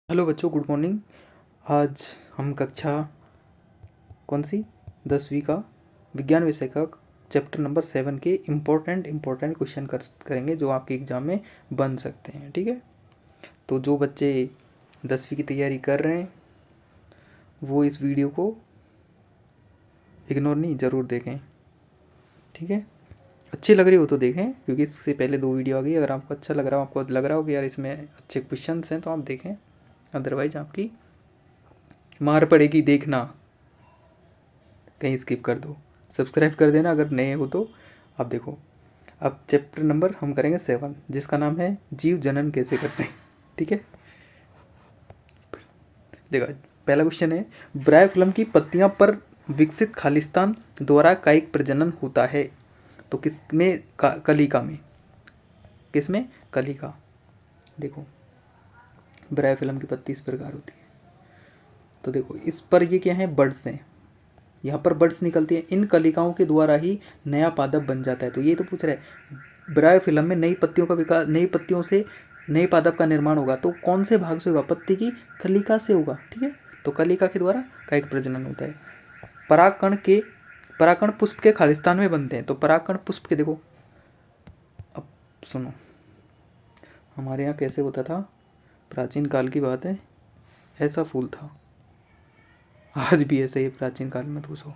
Hello बच्चों, good morning. आज हम कक्षा कौन सी 10वीं का विज्ञान विषय का चैप्टर नंबर 7 के इम्पोर्टेंट क्वेश्चन करेंगे जो आपके एग्ज़ाम में बन सकते हैं। ठीक है, तो जो बच्चे 10वीं की तैयारी कर रहे हैं वो इस वीडियो को इग्नोर नहीं, ज़रूर देखें। ठीक है, अच्छी लग रही हो तो देखें, क्योंकि इससे पहले 2 वीडियो आ गई। अगर आपको अच्छा लग रहा हो, आपको लग रहा हो कि यार इसमें अच्छे क्वेश्चन हैं, तो आप देखें, अदरवाइज आपकी मार पड़ेगी। देखना, कहीं स्किप कर दो, सब्सक्राइब कर देना अगर नए हो तो। अब देखो, अब चैप्टर नंबर हम करेंगे 7, जिसका नाम है जीव जनन कैसे करते हैं। ठीक है, देखो पहला क्वेश्चन है, ब्रायोफिल्म की पत्तियां पर विकसित खालिस्तान द्वारा कायिक प्रजनन होता है तो किसमें? कलिका में। किसमें? कलिका। देखो, ब्रायोफिल्म की पत्ती इस प्रकार होती है। तो देखो, इस पर ये क्या है? बर्ड्स हैं। यहाँ पर बर्ड्स निकलती हैं, इन कलिकाओं के द्वारा ही नया पादप बन जाता है। तो ये तो पूछ रहा है, ब्रायोफिल्म में नई पत्तियों का विकास, नई पत्तियों से नए पादप का निर्माण होगा तो कौन से भाग से होगा? पत्ती की कलिका से होगा। ठीक है, तो कलिका के द्वारा कायिक प्रजनन होता है। परागकण पुष्प के खालिस्तान में बनते हैं। तो परागकण पुष्प के, देखो अब सुनो, हमारे यहाँ कैसे होता था, प्राचीन काल की बात है, ऐसा फूल था, आज भी ऐसे ही प्राचीन काल में घुसो।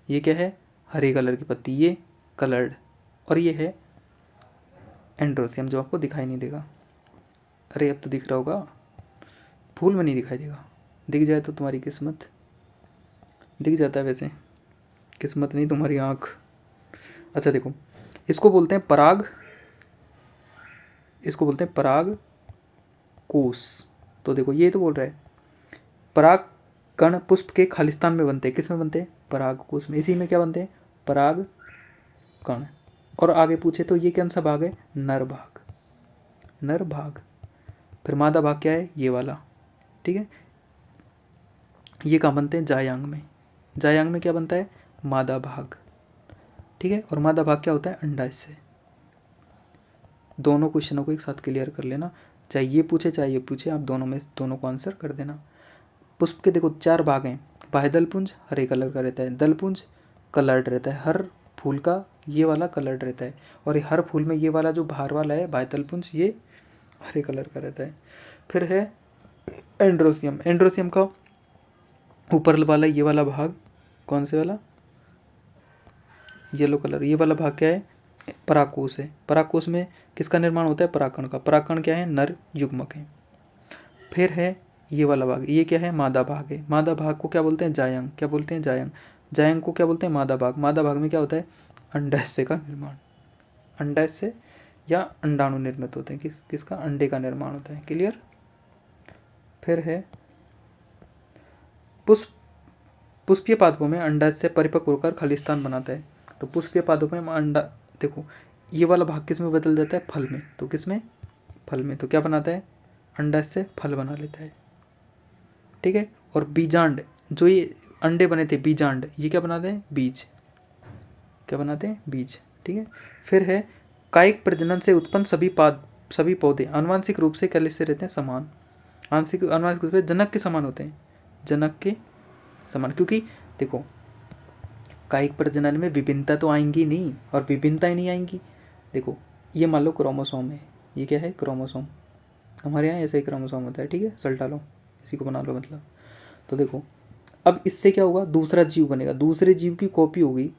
ये क्या है? हरे कलर की पत्ती, ये कलर्ड, और ये है एंड्रोसियम, जो आपको दिखाई नहीं देगा। अरे अब तो दिख रहा होगा, फूल में नहीं दिखाई देगा। दिख जाए तो तुम्हारी किस्मत। दिख जाता है वैसे, किस्मत नहीं, तुम्हारी आँख। अच्छा देखो, इसको बोलते हैं पराग, इसको बोलते हैं पराग कोश। तो देखो, ये तो बोल रहा है पराग कण पुष्प के खालिस्तान में बनते हैं। किस में बनते हैं? पराग कोश में। इसी में क्या बनते हैं? पराग कण। और आगे पूछे तो ये कौन सा भाग है? नर भाग। नर भाग। फिर मादा भाग क्या है? ये वाला। ठीक है, ये कहाँ बनते हैं? जायांग में। जायांग में क्या बनता है? मादा भाग। ठीक है, और मादा भाग क्या होता है? अंडाशय से। दोनों क्वेश्चनों को एक साथ क्लियर कर लेना, चाहे ये पूछे चाहे ये पूछे, आप दोनों में दोनों को आंसर कर देना। पुष्प के देखो 4 भाग हैं। बाह्य दलपुंज हरे कलर का रहता है, दलपुंज कलर्ड रहता है, हर फूल का ये वाला कलर्ड रहता है, और हर फूल में ये वाला जो बाहर वाला है बाह्य दलपुंज, ये हरे कलर का रहता है। फिर है एंड्रोसियम। एंड्रोसियम का ऊपर वाला ये वाला भाग, कौन से वाला? येलो कलर, ये वाला भाग क्या है? परागकोश है। परागकोश में किसका निर्माण होता है? परागकण का। परागकण क्या है? नर युग्मक है। फिर है ये वाला भाग, ये क्या है? मादा भाग है। मादा भाग को क्या बोलते हैं? जायंग। क्या बोलते हैं? जायंग। जायंग को क्या बोलते हैं? मादा भाग। मादा भाग में क्या होता है? अंडाशय का निर्माण। अंडाशय या अंडाणु निर्मित होते हैं। किसका? अंडे का निर्माण होता है। क्लियर? फिर है पुष्प। पुष्पीय पादपों में अंडाशय परिपक्व होकर खालिस्तान बनाता है। तो पुष्पीय पादपों में अंडा, देखो ये वाला भाग किस में बदल जाता है? फल में। तो किस में? फल में। तो क्या बनाता है? अंडाशय फल बना लेता है। ठीक है, और बीजांड, जो ये अंडे बने थे बीजांड, ये क्या बनाते हैं? बीज। क्या बनाते हैं? बीज। ठीक है, फिर है कायिक प्रजनन से उत्पन्न सभी पौधे आनुवांशिक रूप से कैसे रहते हैं? समान। आनुवांशिक रूप से जनक के समान होते हैं। जनक के समान, क्योंकि देखो कायिक प्रजनन में विभिन्नता तो आएंगी नहीं, और विभिन्नता ही नहीं आएंगी। देखो, ये मान लो क्रोमोसोम है, ये क्या है? क्रोमोसोम। हमारे यहाँ ऐसा ही क्रोमोसोम होता है। ठीक है, सल्टा लो, इसी को बना लो मतलब। तो देखो, अब इससे क्या होगा? दूसरा जीव बनेगा, दूसरे जीव की कॉपी होगी,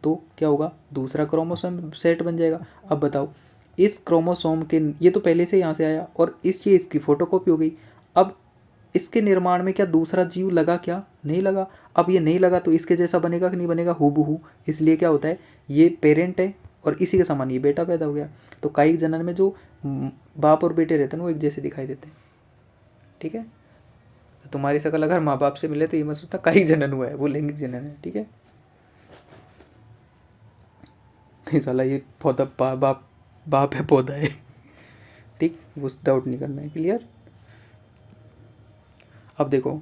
तो क्या होगा? दूसरा क्रोमोसोम सेट बन जाएगा। अब बताओ, इस क्रोमोसोम के, ये तो पहले से यहाँ से आया, और ये इसकी फोटोकॉपी हो गई। अब इसके निर्माण में क्या दूसरा जीव लगा? क्या नहीं लगा। अब ये नहीं लगा तो इसके जैसा बनेगा कि नहीं बनेगा? हूबहू। इसलिए क्या होता है, ये पेरेंट है और इसी के समान ये बेटा पैदा हो गया। तो कायिक जनन में जो बाप और बेटे रहते हैं वो एक जैसे दिखाई देते हैं। ठीक है, तो तुम्हारी शक्ल अगर माँ बाप से मिले तो ये मत सोचना कायिक जनन हुआ है, वो लैंगिक जनन है। ठीक है, नहीं साला ये पौधा बाप है, पौधा है। ठीक, उस डाउट नहीं करना है। क्लियर? अब देखो,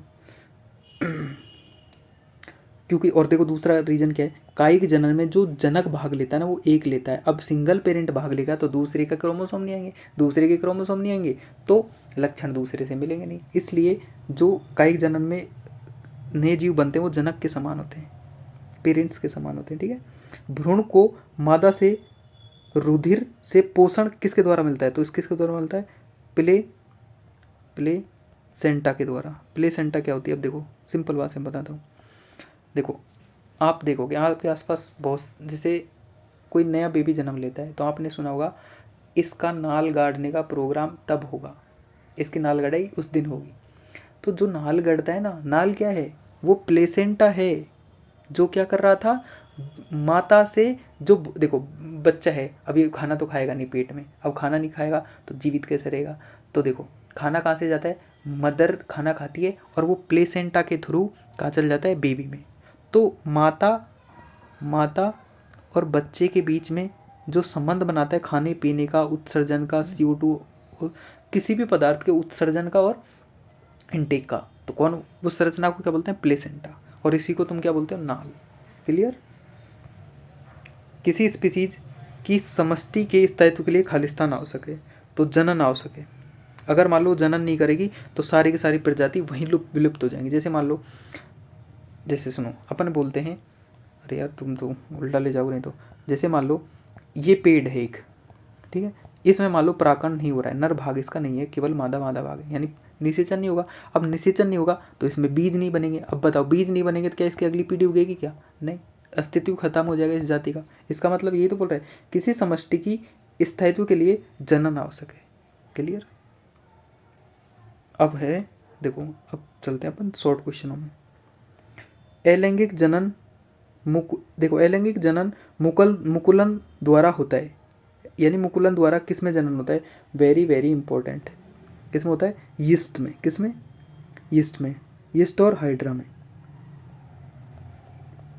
क्योंकि और देखो दूसरा रीजन क्या है, कायिक जनन में जो जनक भाग लेता है ना वो एक लेता है। अब सिंगल पेरेंट भाग लेगा तो दूसरे का क्रोमोसोम नहीं आएंगे, दूसरे के क्रोमोसोम नहीं आएंगे तो लक्षण दूसरे से मिलेंगे नहीं। इसलिए जो कायिक जनन में नए जीव बनते हैं वो जनक के समान होते हैं, पेरेंट्स के समान होते हैं। ठीक है। भ्रूण को मादा से रुधिर से पोषण किसके द्वारा मिलता है, तो इस किसके द्वारा मिलता है, प्लेसेंटा के द्वारा। प्लेसेंटा क्या होती है, अब देखो सिंपल बात से बताता हूँ। देखो आप देखोगे आपके आसपास बहुत, जैसे कोई नया बेबी जन्म लेता है तो आपने सुना होगा इसका नाल गाड़ने का प्रोग्राम तब होगा, इसकी नाल गड़ाई उस दिन होगी। तो जो नाल गड़ता है ना, नाल क्या है, वो प्लेसेंटा है जो क्या कर रहा था, माता से जो देखो बच्चा है अभी खाना तो खाएगा नहीं पेट में, अब खाना नहीं खाएगा तो जीवित कैसे रहेगा। तो देखो खाना कहाँ से जाता है, मदर खाना खाती है और वो प्लेसेंटा के थ्रू कहाँ चल जाता है, बेबी में। तो माता और बच्चे के बीच में जो संबंध बनाता है खाने पीने का, उत्सर्जन का, CO2 किसी भी पदार्थ के उत्सर्जन का और इनटेक का, तो कौन, उस संरचना को क्या बोलते हैं, प्लेसेंटा। और इसी को तुम क्या बोलते हो, नाल। क्लियर। किसी स्पीसीज की समष्टि के स्थायित्व के लिए खालिस्तान आवश्यक है, तो जनन आवश्यक है। अगर मान लो जनन नहीं करेगी तो सारी की सारी प्रजाति वहीं विलुप्त हो जाएंगी। जैसे मान लो, जैसे सुनो अपन बोलते हैं, अरे यार तुम तो उल्टा ले जाओगे नहीं तो, जैसे मान लो ये पेड़ है एक, ठीक है, इसमें मान लो परागण नहीं हो रहा है, नर भाग इसका नहीं है, केवल मादा भाग है, यानी निषेचन नहीं होगा। अब निषेचन नहीं होगा तो इसमें बीज नहीं बनेंगे। अब बताओ बीज नहीं बनेंगे तो क्या इसकी अगली पीढ़ी उगेगी, क्या नहीं, अस्तित्व खत्म हो जाएगा इस जाति का। इसका मतलब ये तो बोल रहा है किसी समष्टि की स्थायित्व के लिए जनन आवश्यक है। क्लियर। अब है देखो, अब चलते हैं अपन शॉर्ट क्वेश्चनों में। अलैंगिक जनन देखो अलैंगिक जनन मुकुलन द्वारा होता है, यानी मुकुलन द्वारा किस में जनन होता है, वेरी वेरी इंपॉर्टेंट, किस में होता है, यीस्ट में। किस में, यीस्ट में, यीस्ट और हाइड्रा में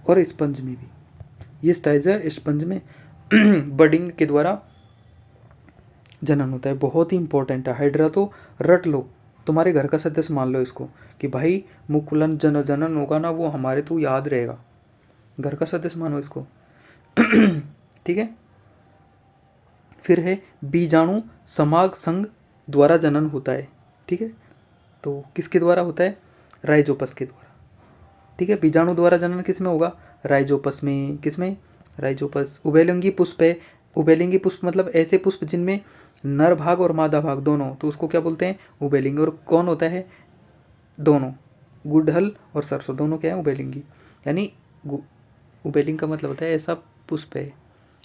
और स्पंज में भी। यीस्ट है स्पंज में बडिंग के द्वारा जनन होता है, बहुत ही इंपॉर्टेंट है। हाइड्रा तो रट लो, तुम्हारे घर का सदस्य मान लो इसको कि भाई मुकुलन जनन होगा ना, वो हमारे तो याद रहेगा, घर का सदस्य मानो इसको ठीक है। फिर है बीजाणु समाग संघ द्वारा जनन होता है, ठीक है, तो किसके द्वारा होता है, राइजोपस के द्वारा। ठीक है, बीजाणु द्वारा जनन किस में होगा, राइजोपस में। किस में, राइजोपस। उभयलिंगी पुष्प है, उभयलिंगी पुष्प मतलब ऐसे पुष्प जिनमें नर भाग और मादा भाग दोनों, तो उसको क्या बोलते हैं, उभयलिंगी। और कौन होता है, दोनों, गुड़हल और सरसों दोनों क्या है, उभयलिंगी। यानी उभयलिंग का मतलब होता है ऐसा पुष्प है,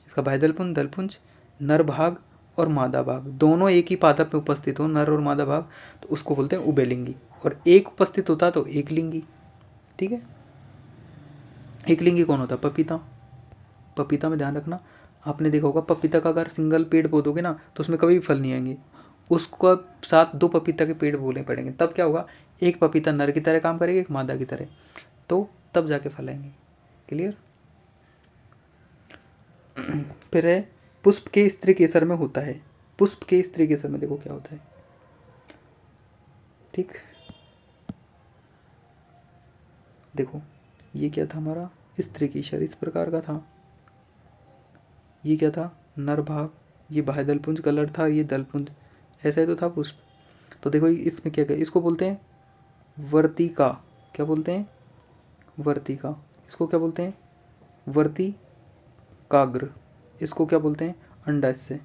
इसका बाह्यदलपुंज, दलपुंज, नर भाग और मादा भाग दोनों एक ही पादप में उपस्थित हो, नर और मादा भाग, तो उसको बोलते हैं उभयलिंगी। और एक उपस्थित होता तो एक लिंगी। ठीक है, एक लिंगी कौन होता है, पपीता। पपीता में ध्यान रखना, आपने देखा होगा पपीता का अगर सिंगल पेड़ बोदोगे ना तो उसमें कभी भी फल नहीं आएंगे, उसको साथ दो पपीता के पेड़ बोले पड़ेंगे, तब क्या होगा, एक पपीता नर की तरह काम करेगा, एक मादा की तरह, तो तब जाके फल आएंगे। क्लियर। फिर है पुष्प के स्त्री केसर में होता है, पुष्प के स्त्री केसर में देखो क्या होता है। ठीक, देखो ये क्या था हमारा, स्त्री केसर इस प्रकार का था, ये क्या था, नर भाग, ये बाह्य दलपुंज कलर था, ये दलपुंज, ऐसा ही तो था पुष्प। तो देखो इसमें क्या क्या, इसको बोलते हैं वर्तिका। क्या बोलते हैं, वर्तिका। इसको क्या बोलते हैं, वर्तिकाग्र। इसको क्या बोलते हैं, अंडाशय।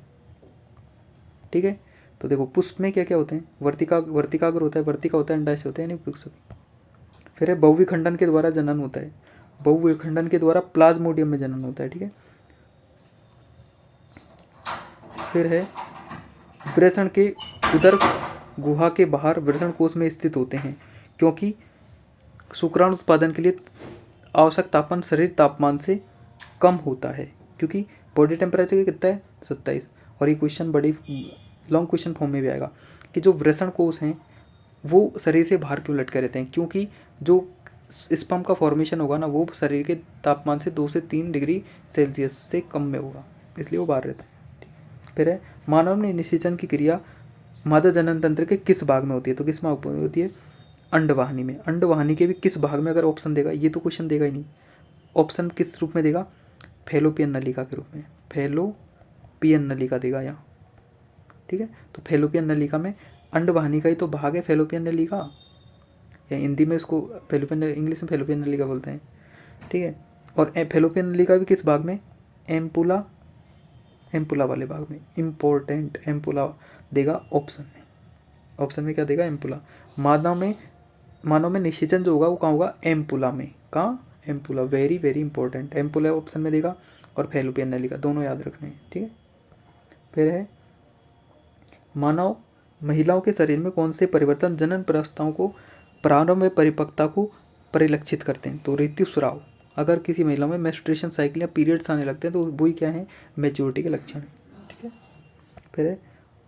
ठीक है, तो देखो पुष्प में क्या क्या होते हैं, वर्तिकाग्र होता है, वर्तिका होता है, अंडाशय होता है, यानी पुष्प। फिर है बहुविखंडन के द्वारा जनन होता है, बहुविखंडन के द्वारा प्लाज्मोडियम में जनन होता है। ठीक है, फिर है वृषण के उदर गुहा के बाहर वृषण कोश में स्थित होते हैं, क्योंकि शुक्राणु उत्पादन के लिए आवश्यक तापमान शरीर तापमान से कम होता है, क्योंकि बॉडी टेम्परेचर कितना है, 27। और ये क्वेश्चन बड़ी लॉन्ग क्वेश्चन फॉर्म में भी आएगा कि जो वृषण कोश हैं वो शरीर से बाहर क्यों लटके रहते हैं, क्योंकि जो स्पर्म का फॉर्मेशन होगा ना वो शरीर के तापमान से 2 से 3 डिग्री सेल्सियस से कम में होगा, इसलिए वो बाहर रहते हैं। फिर है मानव में निषेचन की क्रिया मादा जनन तंत्र के किस भाग में होती है, तो किस में होती है, अंडवाहिनी में, अंडवाहिनी के भी किस भाग में अगर ऑप्शन देगा, ये तो क्वेश्चन देगा ही नहीं, ऑप्शन किस रूप में देगा, फैलोपियन नलिका के रूप में, फैलोपियन नलिका देगा यहाँ, ठीक है। तो फैलोपियन नलिका में अंडवाहिनी का ही तो भाग है फैलोपियन नलिका, या हिंदी में इसको फैलोपियन, इंग्लिश में फैलोपियन नलिका बोलते हैं, ठीक है। और फैलोपियन नलिका भी किस भाग में, एम्पुला, एम्पुला वाले भाग में, इम्पोर्टेंट एम्पुला देगा ऑप्शन में, ऑप्शन में क्या देगा, एम्पुला। मानव में निषेचन जो होगा वो कहाँ होगा, एम्पुला में, कहाँ, ampulla, very very important, ampulla option में देगा, और फैलोपियन नलिका, दोनों याद रखने हैं, ठीक है। फिर है मानव महिलाओं के शरीर में कौन से परिवर्तन जनन प्रवस्थाओं को, प्रारंभ में परिपक्वता को परिलक्षित करते हैं, तो ऋतुस्राव, अगर किसी महिला में मेंस्ट्रुएशन साइकिल या पीरियड्स आने लगते हैं तो वही क्या है, मैच्योरिटी के लक्षण है, ठीक है। फिर है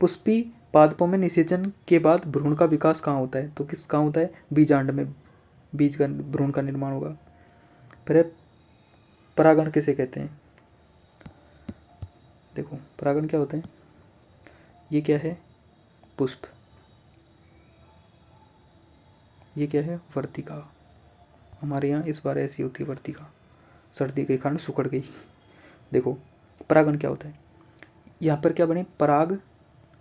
पुष्पी पादपों में निषेचन के बाद भ्रूण का विकास कहाँ होता है, तो किस कहाँ होता है, बीजांड में, बीज का भ्रूण का निर्माण होगा। फिर है परागण किसे कहते हैं, देखो परागण क्या होता है, ये क्या है, पुष्प, ये क्या है, वर्तिका, हमारे यहाँ इस बार ऐसी होती है वर्तिका, सर्दी के कारण सुकड़ गई। देखो परागण क्या होता है, यहाँ पर क्या बने, पराग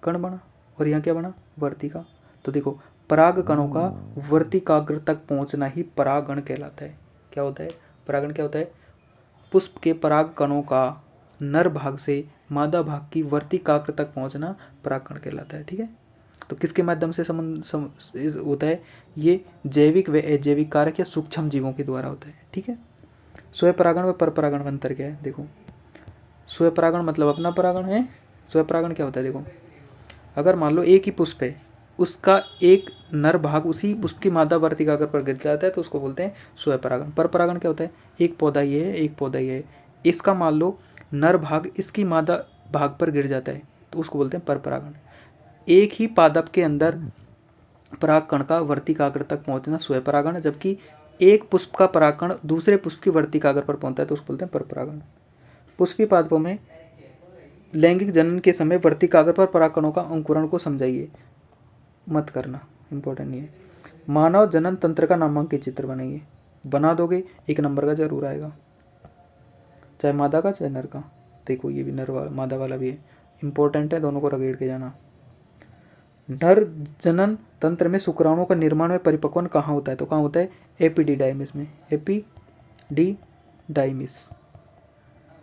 कण बना, और यहाँ क्या बना, वर्तिका। तो देखो पराग कणों का वर्तिकाग्र तक पहुँचना ही परागण कहलाता है। क्या होता है, परागण क्या होता है, पुष्प के पराग कणों का नर भाग से मादा भाग की वर्तिकाग्र तक पहुँचना परागण कहलाता है, ठीक है। तो किसके माध्यम से होता है, ये जैविक व अजैविक कारक या सूक्ष्म जीवों के द्वारा होता है, ठीक है। स्वयं परागण व पर परागण में अंतर क्या है, देखो स्वयं परागण मतलब अपना परागण है, स्वयं परागण क्या होता है, देखो अगर मान लो एक ही पुष्प है, उसका एक नर भाग उसी पुष्प की मादा वर्तिकाग्र पर गिर जाता है तो उसको बोलते हैं स्वयं परागण। पर परागण क्या होता है, एक पौधा ये है, एक पौधा ये है, इसका मान लो नर भाग इसकी मादा भाग पर गिर जाता है तो उसको बोलते हैं पर परागण। एक ही पादप के अंदर परागकण का वर्तिकाग्र तक पहुंचना स्वयं परागण, जबकि एक पुष्प का परागकण दूसरे पुष्प की वर्तिकाग्र पर पहुंचता है तो उसको बोलते हैं पर परागण। पुष्पीय पादपों में लैंगिक जनन के समय वर्तिकाग्र पर परागकणों का अंकुरण को समझाइए, मत करना, इंपॉर्टेंट नहीं है। मानव जनन तंत्र का नामांकित चित्र बनाइए, बना दोगे 1 नंबर का जरूर आएगा, चाहे मादा का चाहे नर का। देखो ये भी नर वाला मादा वाला भी है, इंपॉर्टेंट है, दोनों को रगेड़ के जाना। नर जनन तंत्र में शुक्राणुओं का निर्माण में परिपक्वन कहाँ होता है, तो कहाँ होता है, एपिडिडाइमिस में, एपिडिडाइमिस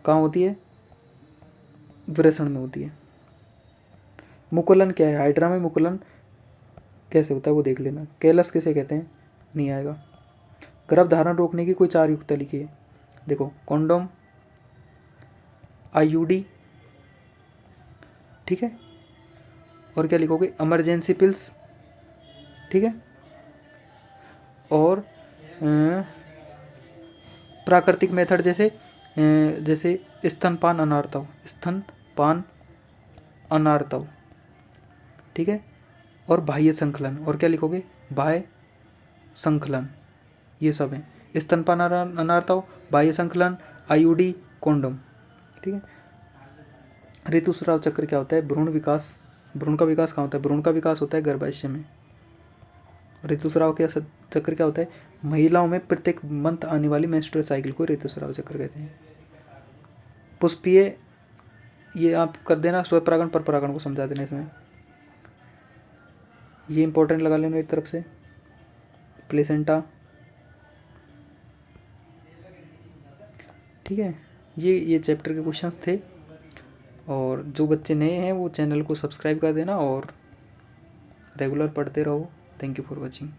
कहाँ होती है, वृषण में होती है। मुकुलन क्या है, हाइड्रा में मुकुलन कैसे होता है वो देख लेना। कैलस किसे कहते हैं, नहीं आएगा। गर्भधारण रोकने की कोई 4 युक्ति लिखिए, देखो कॉन्डोम, आईयूडी, ठीक है, और क्या लिखोगे, इमरजेंसी पिल्स, ठीक है, और प्राकृतिक मेथड जैसे स्तनपान अनार्तव, स्तनपान अनार्तव, ठीक है, और बाह्य संकलन, और क्या लिखोगे, बाह्य संकलन, ये सब हैं, स्तनपान अनार्तव, बाह्य संकलन, आईयूडी, कॉन्डोम, ठीक है। ऋतुस्राव चक्र क्या होता है, भ्रूण विकास, भ्रूण का विकास कहाँ होता है, भ्रूण का विकास होता है गर्भाशय में। ऋतुस्राव के चक्र क्या होता है, महिलाओं में प्रत्येक मंथ आने वाली मेंस्ट्रुअल साइकिल को ऋतुस्राव चक्र कहते हैं। पुष्पीय, ये आप कर देना, स्वयं परागण पर परागण को समझा देना इसमें, ये इंपॉर्टेंट लगा लेना एक तरफ से। प्लेसेंटा, ठीक है, ये चैप्टर के क्वेश्चंस थे, और जो बच्चे नए हैं वो चैनल को सब्सक्राइब कर देना और रेगुलर पढ़ते रहो। Thank you for watching.